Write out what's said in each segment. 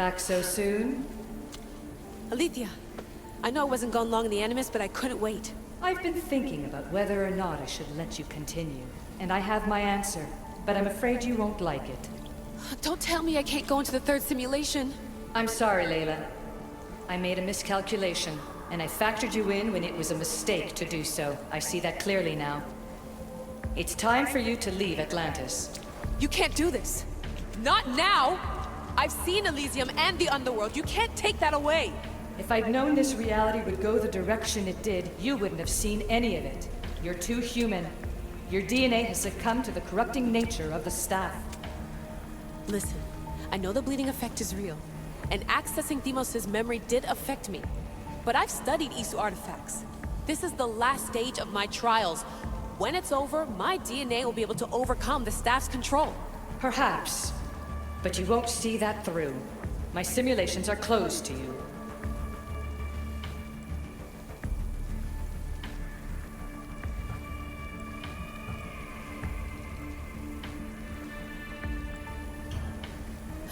Back so soon? Alethea, I know I wasn't gone long in the Animus, but I couldn't wait. I've been thinking about whether or not I should let you continue, and I have my answer, but I'm afraid you won't like it. Don't tell me I can't go into the third simulation. I'm sorry, Layla. I made a miscalculation, and I factored you in when it was a mistake to do so. I see that clearly now. It's time for you to leave Atlantis. You can't do this. Not now! I've seen Elysium and the Underworld. You can't take that away! If I'd known this reality would go the direction it did, you wouldn't have seen any of it. You're too human. Your DNA has succumbed to the corrupting nature of the staff. Listen, I know the bleeding effect is real, and accessing Deimos' memory did affect me. But I've studied Isu artifacts. This is the last stage of my trials. When it's over, my DNA will be able to overcome the staff's control. Perhaps. But you won't see that through. My simulations are closed to you.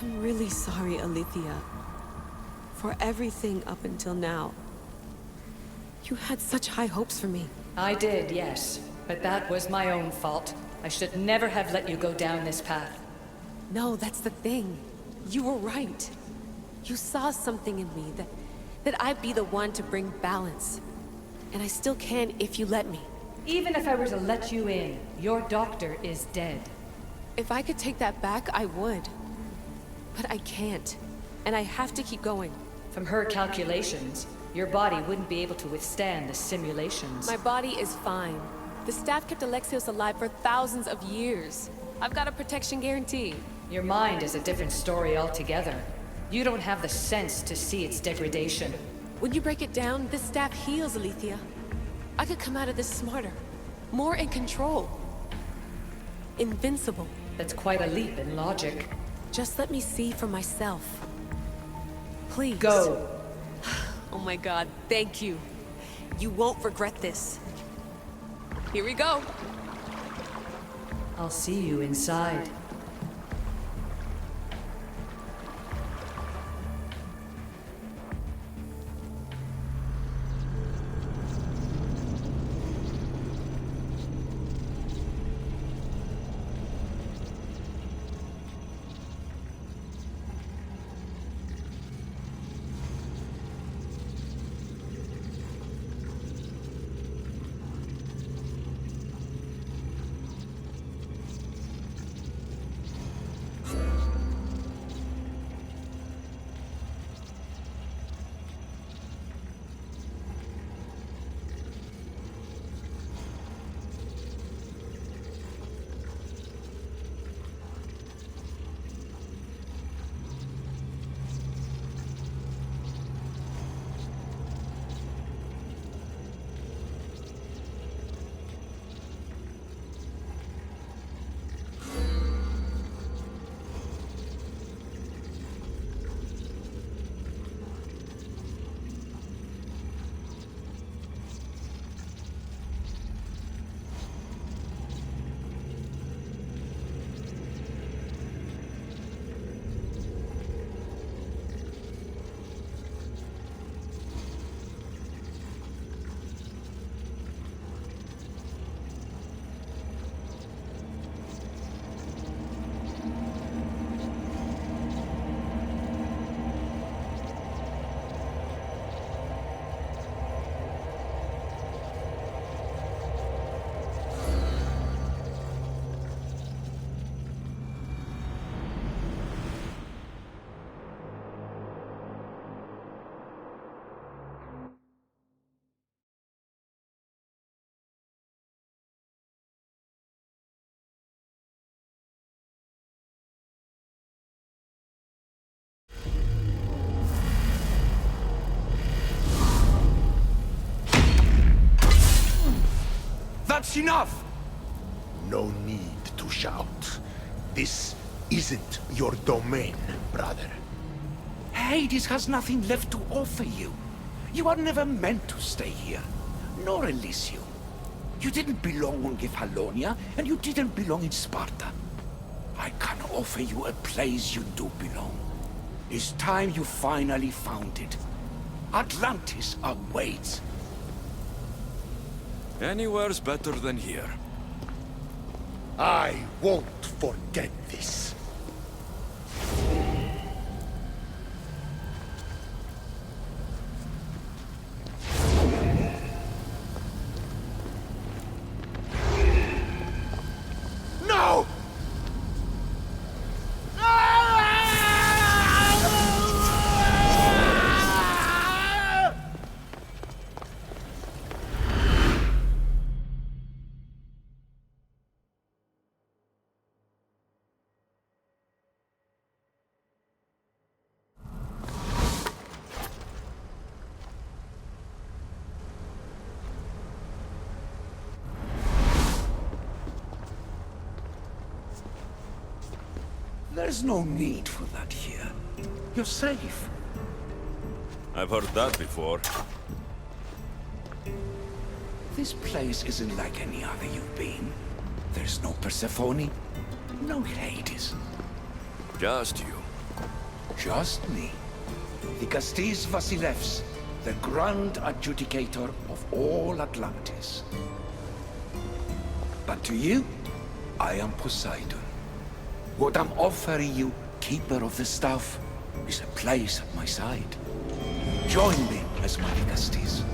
I'm really sorry, Alethea. For everything up until now. You had such high hopes for me. I did, yes. But that was my own fault. I should never have let you go down this path. No, that's the thing. You were right. You saw something in me that I'd be the one to bring balance. And I still can if you let me. Even if I were to let you in, your doctor is dead. If I could take that back, I would. But I can't. And I have to keep going. From her calculations, your body wouldn't be able to withstand the simulations. My body is fine. The staff kept Alexios alive for thousands of years. I've got a protection guarantee. Your mind is a different story altogether. You don't have the sense to see its degradation. When you break it down, this staff heals, Alethea. I could come out of this smarter, more in control. Invincible. That's quite a leap in logic. Just let me see for myself. Please. Go. Oh my God, thank you. You won't regret this. Here we go. I'll see you inside. That's enough! No need to shout. This isn't your domain, brother. Hades has nothing left to offer you. You are never meant to stay here, nor Elysium. You didn't belong on Kefalonia, and you didn't belong in Sparta. I can offer you a place you do belong. It's time you finally found it. Atlantis awaits. Anywhere's better than here. I won't forget this. No! There's no need for that here. You're safe. I've heard that before. This place isn't like any other you've been. There's no Persephone, no Hades. Just you. Just me. The Castis Vasilevs, the grand adjudicator of all Atlantis. But to you, I am Poseidon. What I'm offering you, Keeper of the Staff, is a place at my side. Join me as my Castis.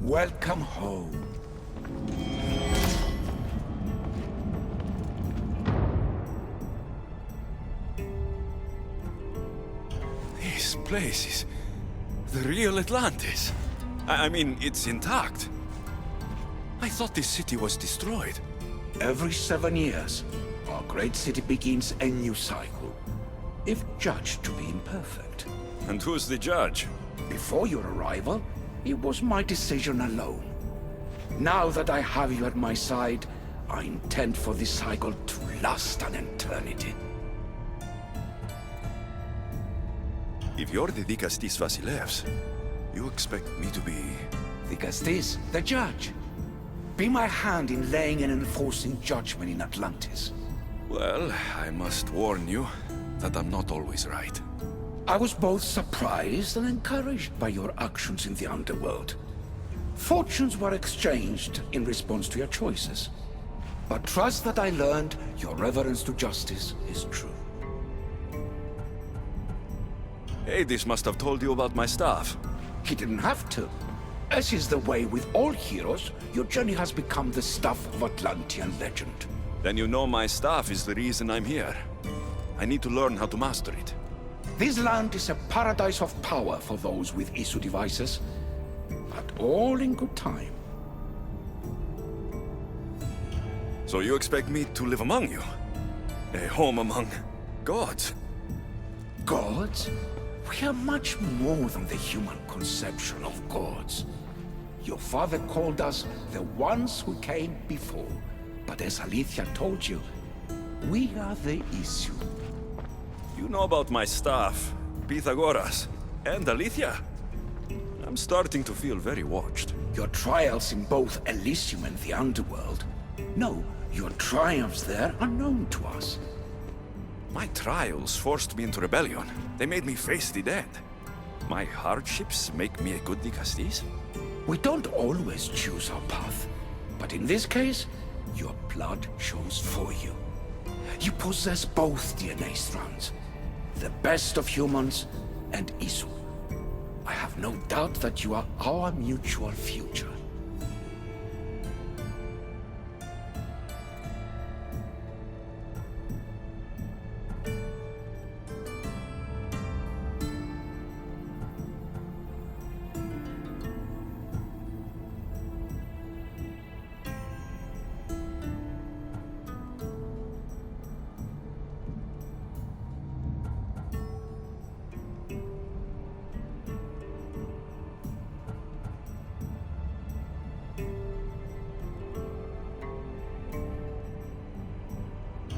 Welcome home. This place is the real Atlantis. I mean, it's intact. I thought this city was destroyed. Every 7 years, our great city begins a new cycle, if judged to be imperfect. And who's the judge? Before your arrival, it was my decision alone. Now that I have you at my side, I intend for this cycle to last an eternity. If you're the Dikastis Vasilevs, you expect me to be... The Castis, the judge. Be my hand in laying and enforcing judgment in Atlantis. Well, I must warn you that I'm not always right. I was both surprised and encouraged by your actions in the underworld. Fortunes were exchanged in response to your choices. But trust that I learned your reverence to justice is true. Hades must have told you about my staff. He didn't have to. As is the way with all heroes, your journey has become the stuff of Atlantean legend. Then you know my staff is the reason I'm here. I need to learn how to master it. This land is a paradise of power for those with Isu devices, but all in good time. So you expect me to live among you? A home among gods? Gods? We are much more than the human conception of gods. Your father called us the ones who came before, but as Alethea told you, we are the issue. You know about my staff, Pythagoras, and Alethea. I'm starting to feel very watched. Your trials in both Elysium and the Underworld. No, your triumphs there are known to us. My trials forced me into rebellion. They made me face the dead. My hardships make me a good Dikastis. We don't always choose our path, but in this case, your blood shows for you. You possess both DNA strands, the best of humans and Isu. I have no doubt that you are our mutual future.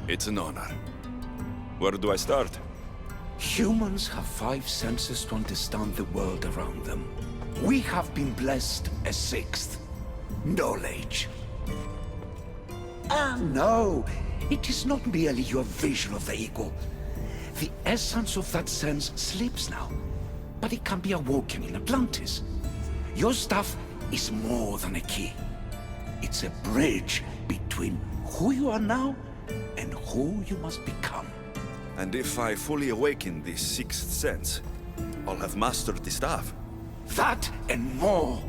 It's an honor. Where do I start? Humans have 5 senses to understand the world around them. We have been blessed a 6th. Knowledge. No, it is not merely your vision of the ego. The essence of that sense sleeps now, but it can be awoken in Atlantis. Your stuff is more than a key. It's a bridge between who you are now and who you must become. And if I fully awaken this 6th sense, I'll have mastered the staff. That and more.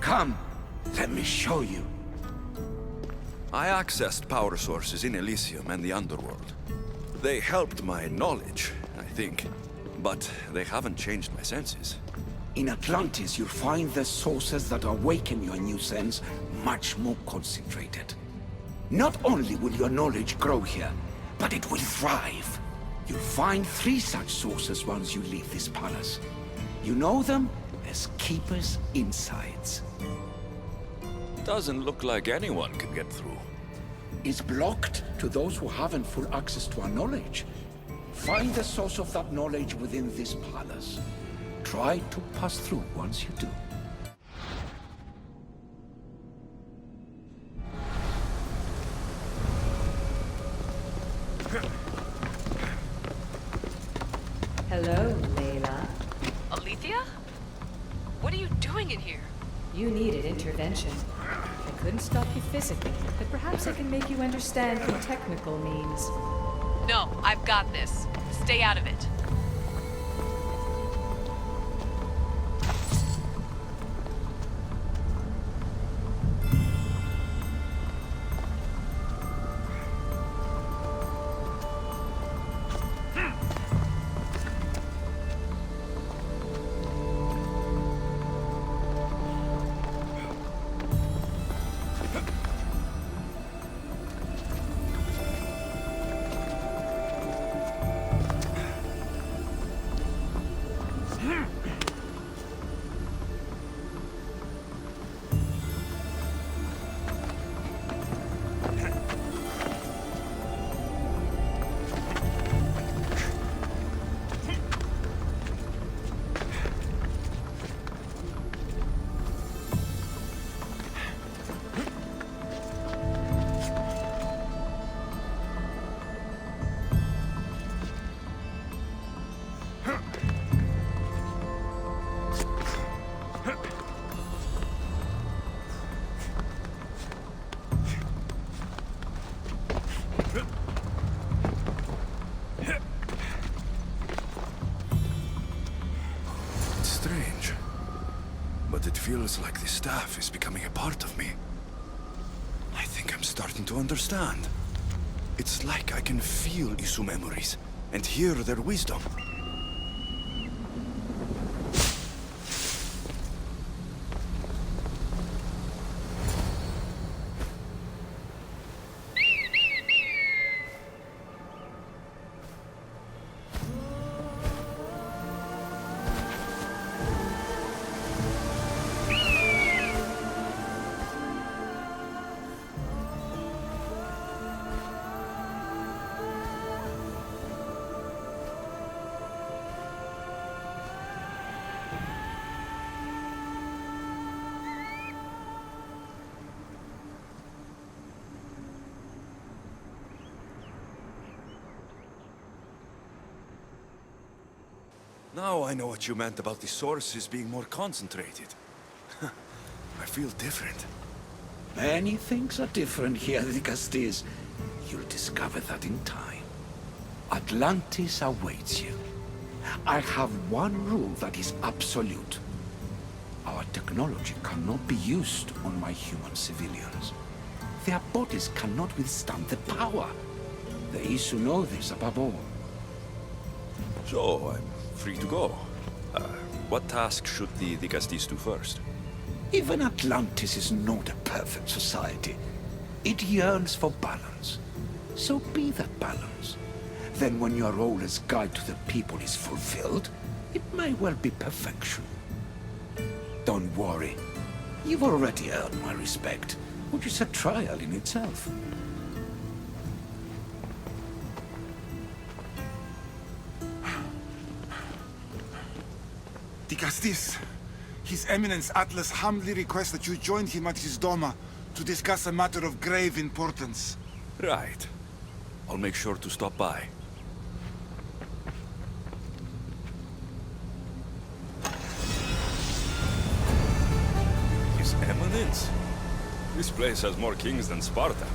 Come, let me show you. I accessed power sources in Elysium and the underworld. They helped my knowledge, I think, but they haven't changed my senses. In Atlantis, you'll find the sources that awaken your new sense much more concentrated. Not only will your knowledge grow here, but it will thrive. You'll find 3 such sources once you leave this palace. You know them as Keeper's Insides. Doesn't look like anyone can get through. It's blocked to those who haven't full access to our knowledge. Find the source of that knowledge within this palace. Try to pass through once you do. Hello, Layla. Alethea? What are you doing in here? You needed intervention. I couldn't stop you physically, but perhaps I can make you understand the technical means. No, I've got this. Stay out of it. Strange. But it feels like the staff is becoming a part of me. I think I'm starting to understand. It's like I can feel Isu memories and hear their wisdom. Now I know what you meant about the sources being more concentrated. I feel different. Many things are different here, Dicastes. You'll discover that in time. Atlantis awaits you. I have one rule that is absolute. Our technology cannot be used on my human civilians. Their bodies cannot withstand the power. The Isu know this above all. So, I'm free to go. What task should the Dicastes do first? Even Atlantis is not a perfect society. It yearns for balance. So be that balance. Then when your role as guide to the people is fulfilled, it may well be perfection. Don't worry. You've already earned my respect, which is a trial in itself. Dicastis, His Eminence Atlas humbly requests that you join him at his Doma to discuss a matter of grave importance. Right. I'll make sure to stop by. His Eminence? This place has more kings than Sparta.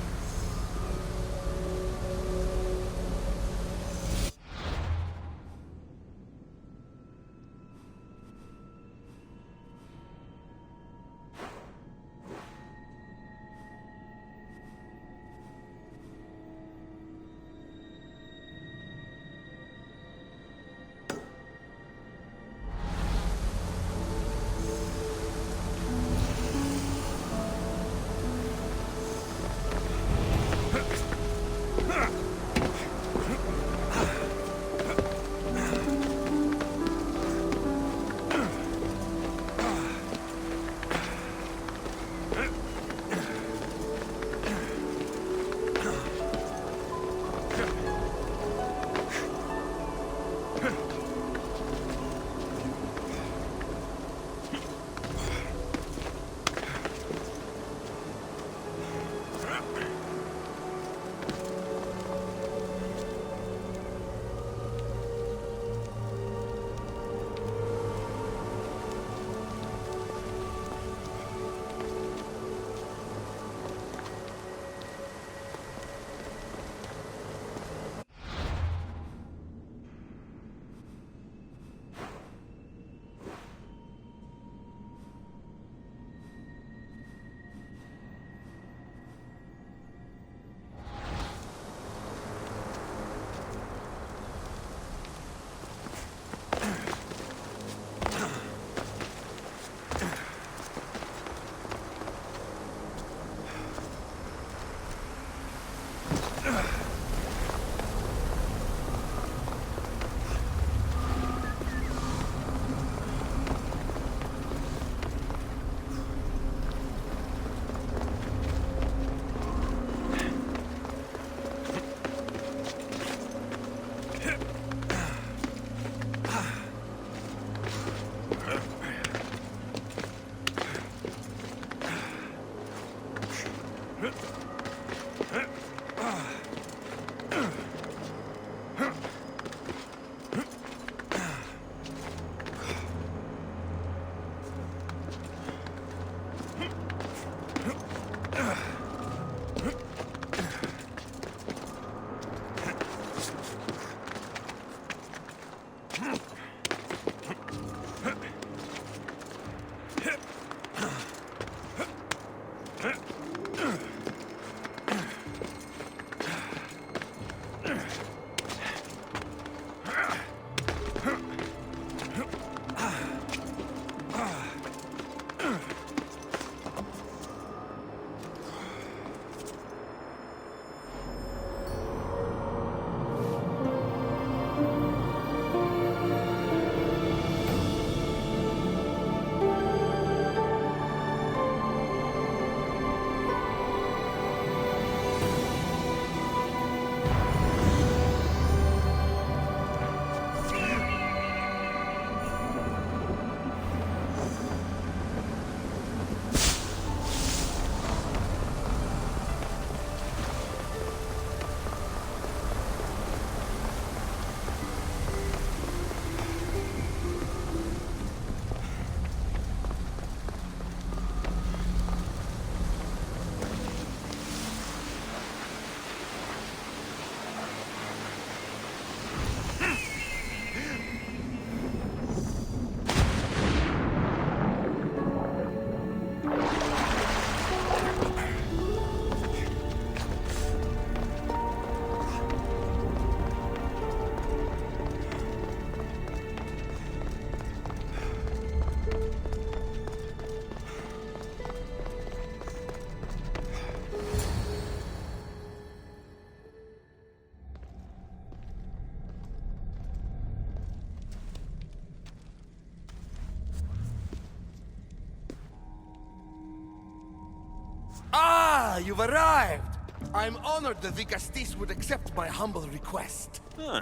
Ah, you've arrived! I'm honored that Dicastis would accept my humble request. Huh.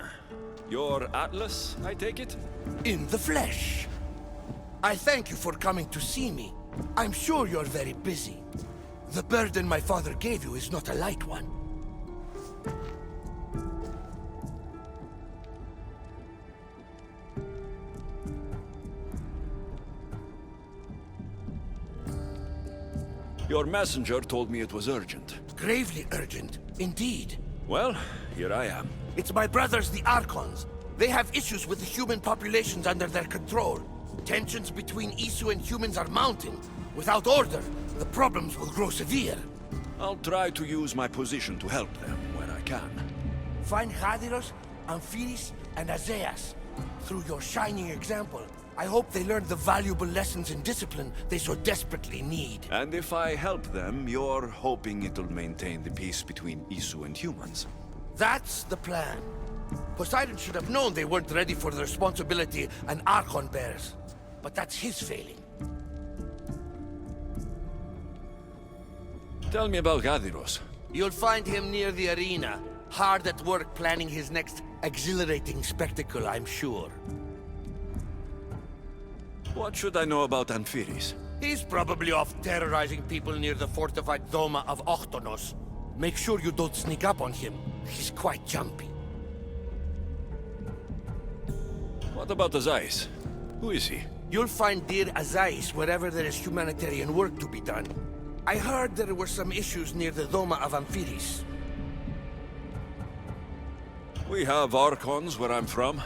You're Atlas, I take it? In the flesh. I thank you for coming to see me. I'm sure you're very busy. The burden my father gave you is not a light one. Your messenger told me it was urgent. Gravely urgent, indeed. Well, here I am. It's my brothers, the Archons. They have issues with the human populations under their control. Tensions between Isu and humans are mounting. Without order, the problems will grow severe. I'll try to use my position to help them where I can. Find Hadiros, Amphiris, and Azeas. Through your shining example, I hope they learn the valuable lessons in discipline they so desperately need. And if I help them, you're hoping it'll maintain the peace between Isu and humans. That's the plan. Poseidon should have known they weren't ready for the responsibility an Archon bears. But that's his failing. Tell me about Gadiros. You'll find him near the arena, hard at work planning his next exhilarating spectacle, I'm sure. What should I know about Amphiris? He's probably off terrorizing people near the fortified Doma of Ochtonos. Make sure you don't sneak up on him. He's quite jumpy. What about Azais? Who is he? You'll find dear Azais wherever there is humanitarian work to be done. I heard there were some issues near the Doma of Amphiris. We have Archons where I'm from.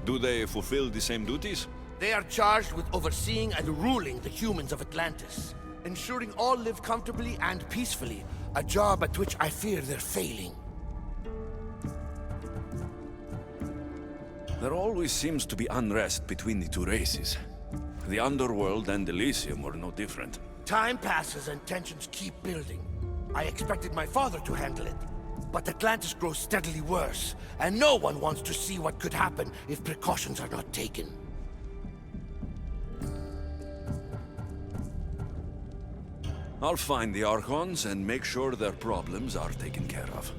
Do they fulfill the same duties? They are charged with overseeing and ruling the humans of Atlantis. Ensuring all live comfortably and peacefully. A job at which I fear they're failing. There always seems to be unrest between the two races. The Underworld and Elysium were no different. Time passes and tensions keep building. I expected my father to handle it. But Atlantis grows steadily worse, and no one wants to see what could happen if precautions are not taken. I'll find the Archons and make sure their problems are taken care of.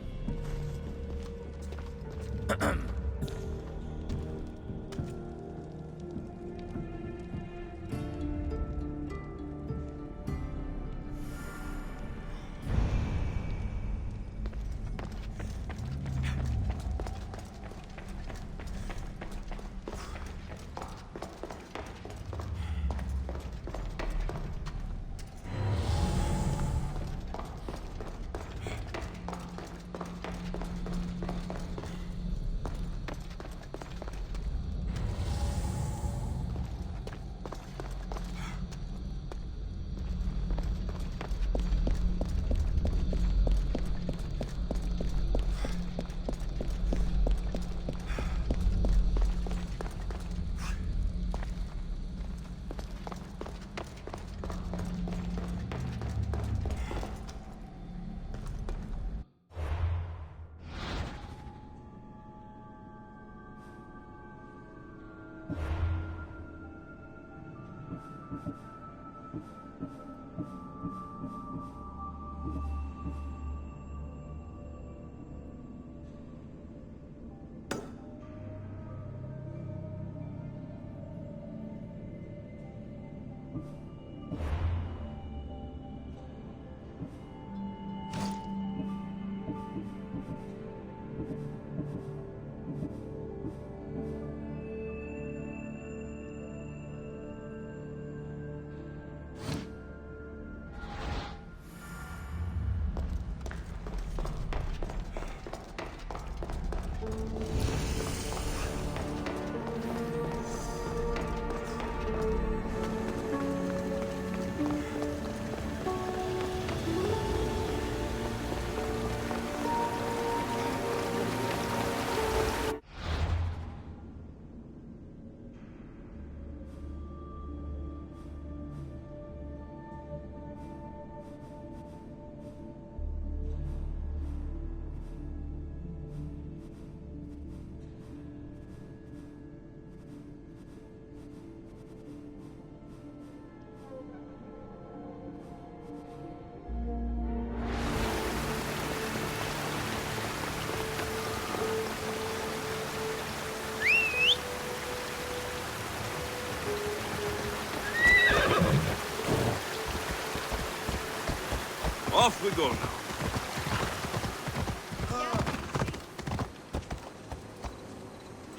Off we go now.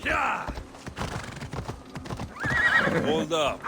Yeah! Hold up.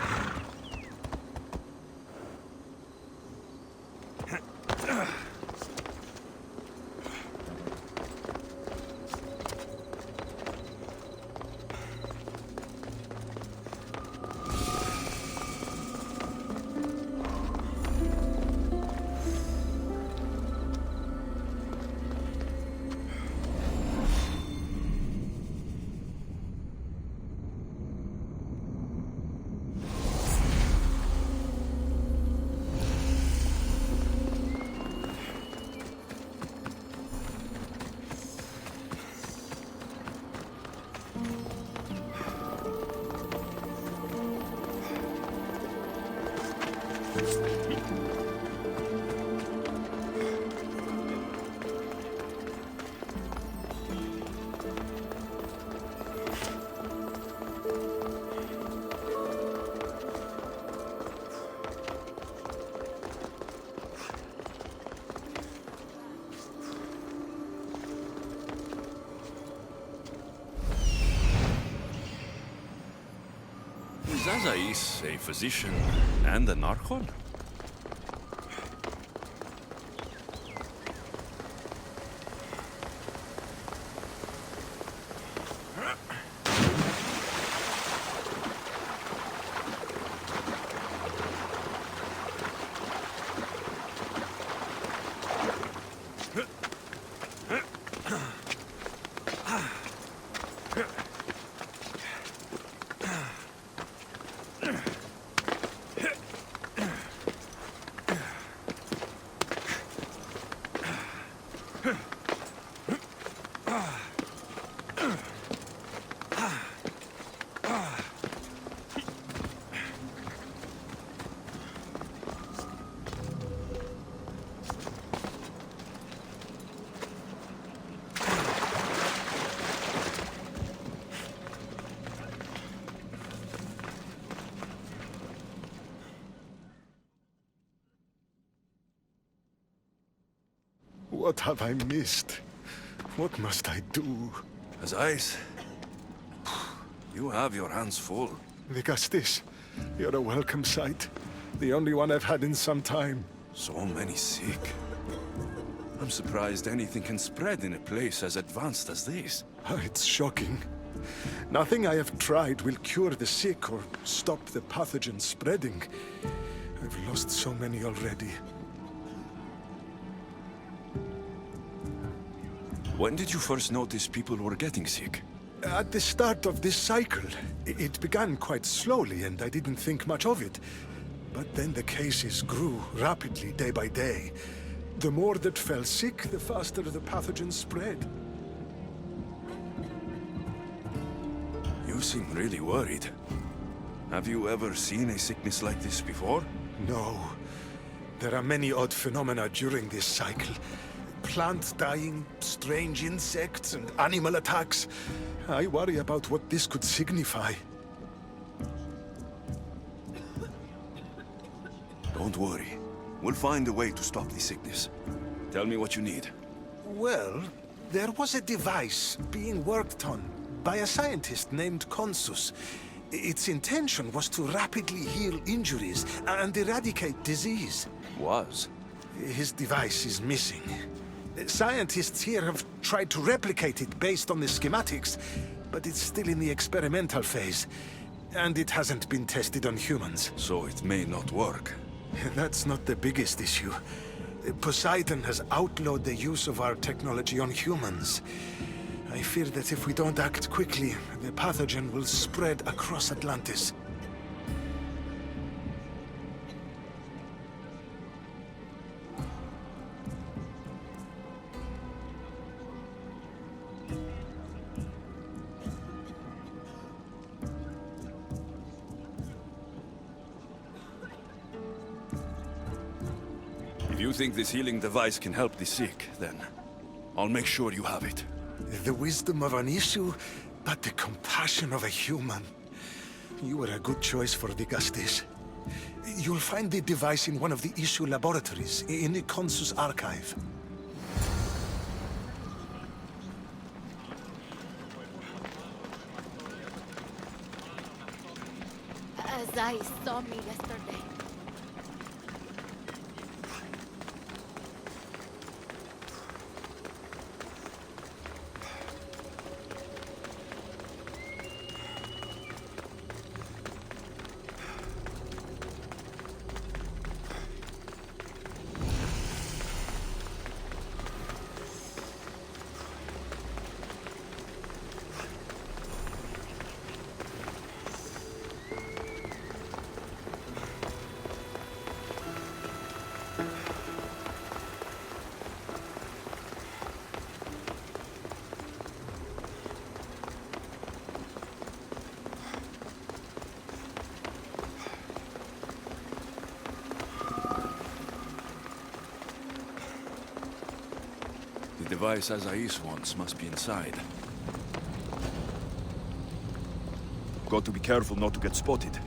Is Azais a physician and an Archon? What have I missed? What must I do? Azais, you have your hands full. Vigastis, you're a welcome sight. The only one I've had in some time. So many sick. I'm surprised anything can spread in a place as advanced as this. It's shocking. Nothing I have tried will cure the sick or stop the pathogen spreading. I've lost so many already. When did you first notice people were getting sick? At the start of this cycle, it began quite slowly and I didn't think much of it. But then the cases grew rapidly day by day. The more that fell sick, the faster the pathogen spread. You seem really worried. Have you ever seen a sickness like this before? No. There are many odd phenomena during this cycle. Plants dying, strange insects, and animal attacks. I worry about what this could signify. Don't worry. We'll find a way to stop the sickness. Tell me what you need. Well, there was a device being worked on by a scientist named Consus. Its intention was to rapidly heal injuries and eradicate disease. Was? His device is missing. Scientists here have tried to replicate it based on the schematics, but it's still in the experimental phase. And it hasn't been tested on humans. So it may not work. That's not the biggest issue. Poseidon has outlawed the use of our technology on humans. I fear that if we don't act quickly, the pathogen will spread across Atlantis. If you think this healing device can help the sick, then I'll make sure you have it. The wisdom of an issue, but the compassion of a human. You were a good choice for Vigastis. You'll find the device in one of the issue laboratories, in the Consus archive. Azai saw me yesterday. The device Azais wants must be inside. Got to be careful not to get spotted.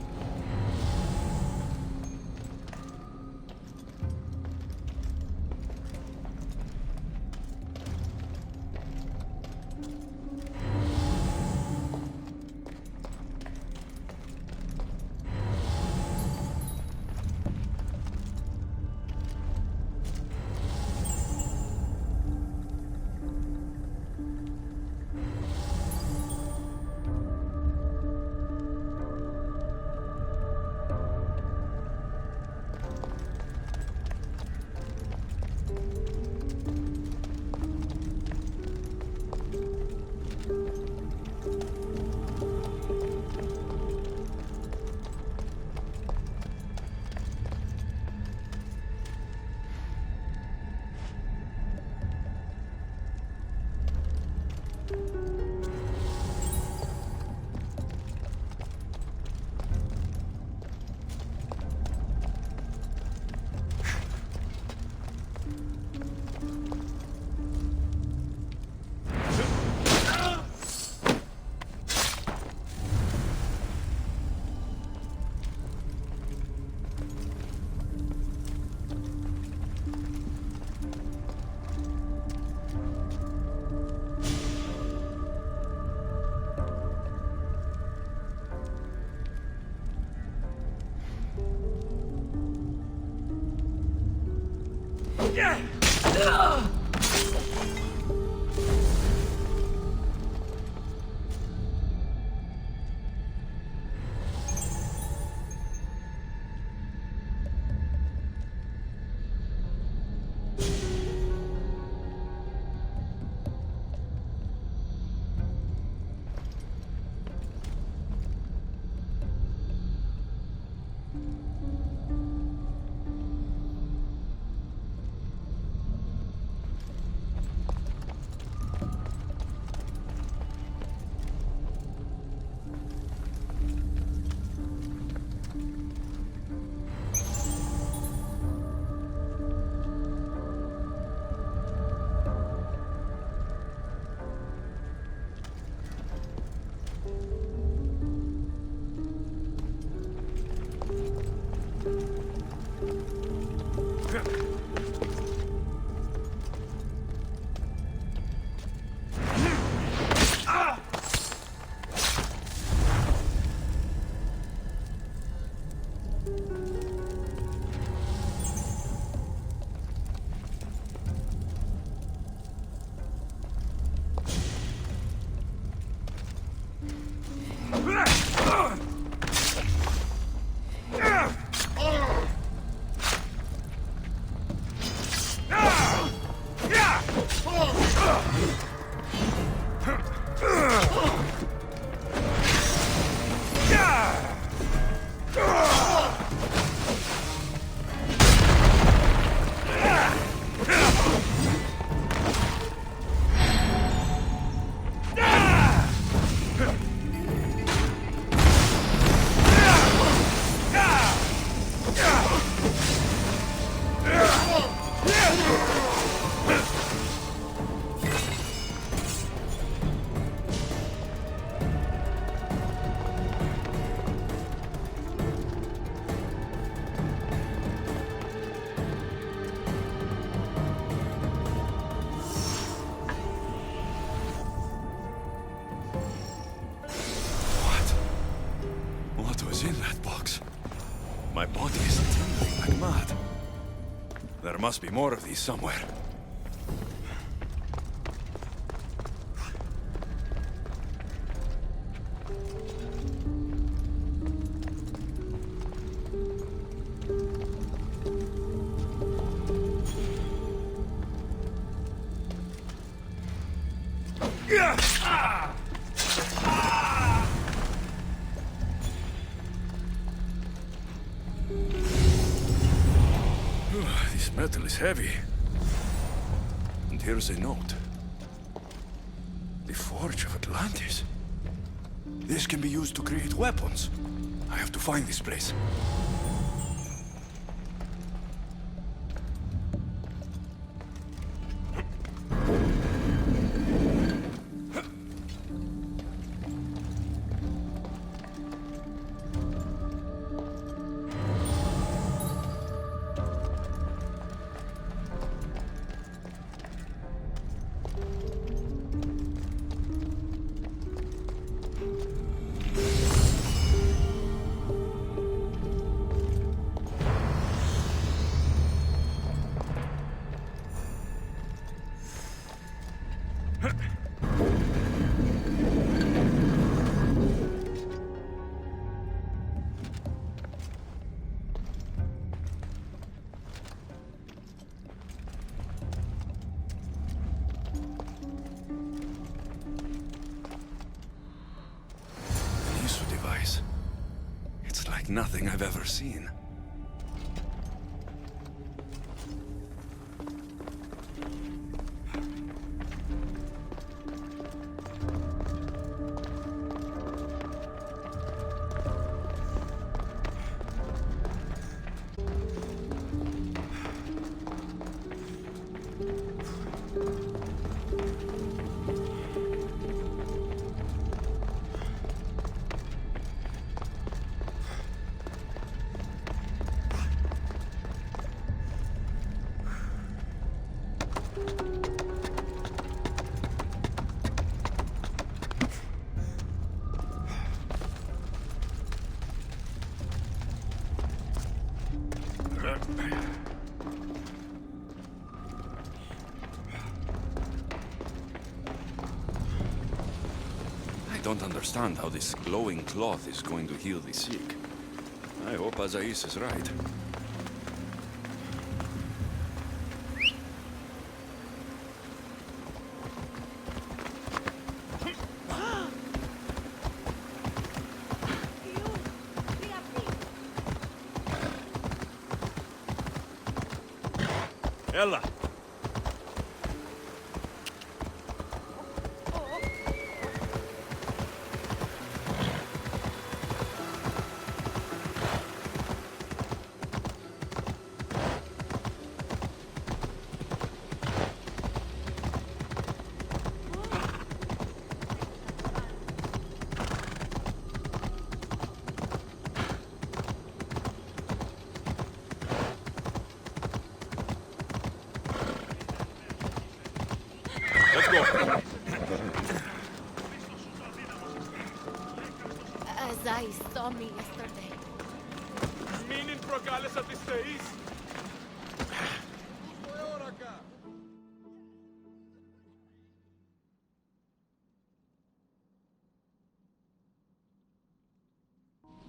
My body is tingling like mad. There must be more of these somewhere. This metal is heavy. And here's a note. The Forge of Atlantis. This can be used to create weapons. I have to find this place. It's like nothing I've ever seen. I don't understand how this glowing cloth is going to heal the sick. I hope Azais is right. Ella! Let's go. Azai saw me yesterday. Μείνει προκάλεσα τις θεείς.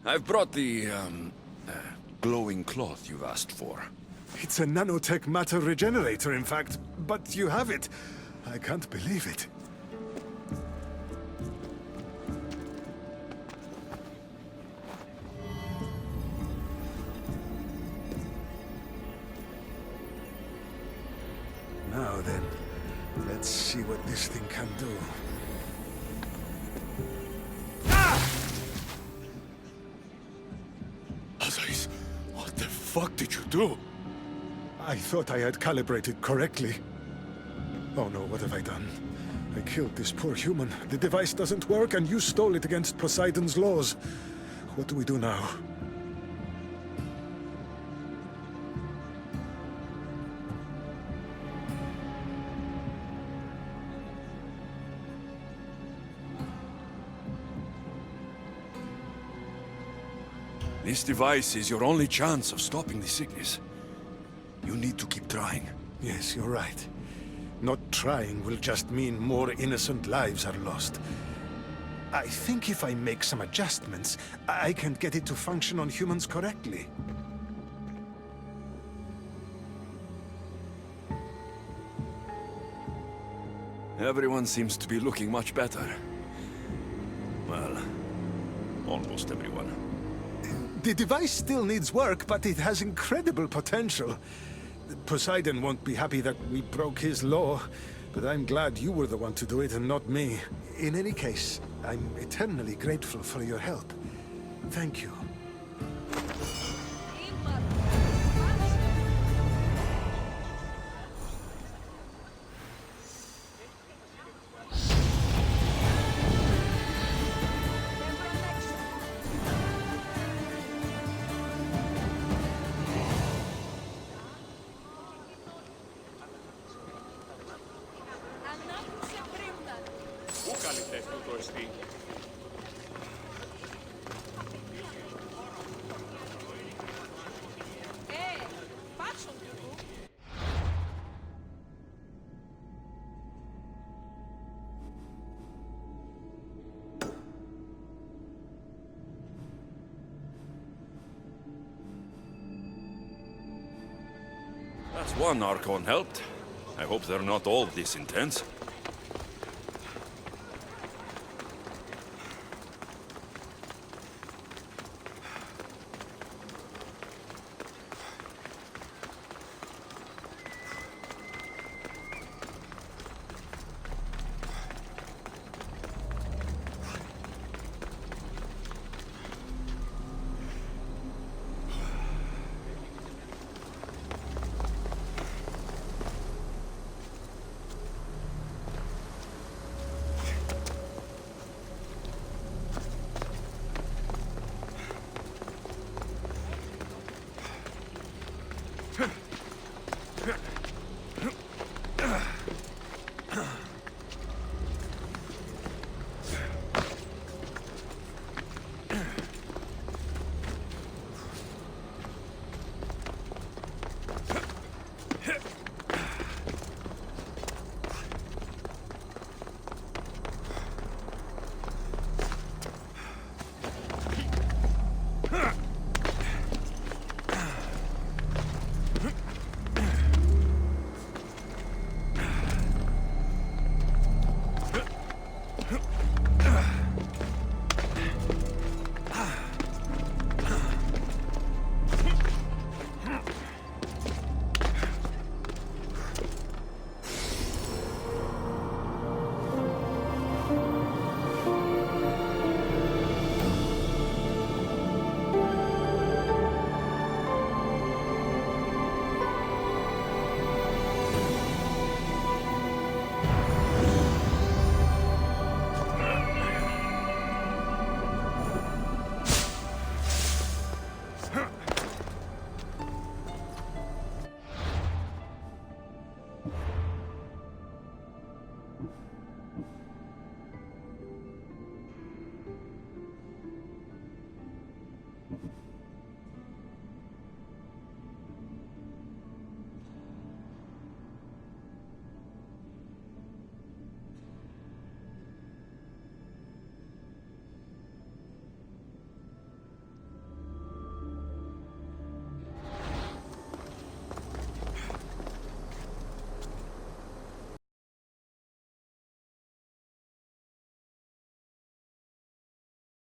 I've brought the, glowing cloth you've asked for. It's a nanotech matter regenerator, in fact, but you have it. I can't believe it. Now then, let's see what this thing can do. Azais, what the fuck did you do? I thought I had calibrated correctly. Oh no, what have I done? I killed this poor human. The device doesn't work, and you stole it against Poseidon's laws. What do we do now? This device is your only chance of stopping the sickness. You need to keep trying. Yes, you're right. Not trying will just mean more innocent lives are lost. I think if I make some adjustments, I can get it to function on humans correctly. Everyone seems to be looking much better. Well, almost everyone. The device still needs work, but it has incredible potential. Poseidon won't be happy that we broke his law, but I'm glad you were the one to do it and not me. In any case, I'm eternally grateful for your help. Thank you. Πού καλλιτέχνη το εστί. That's one Archon helped. I hope they're not all this intense.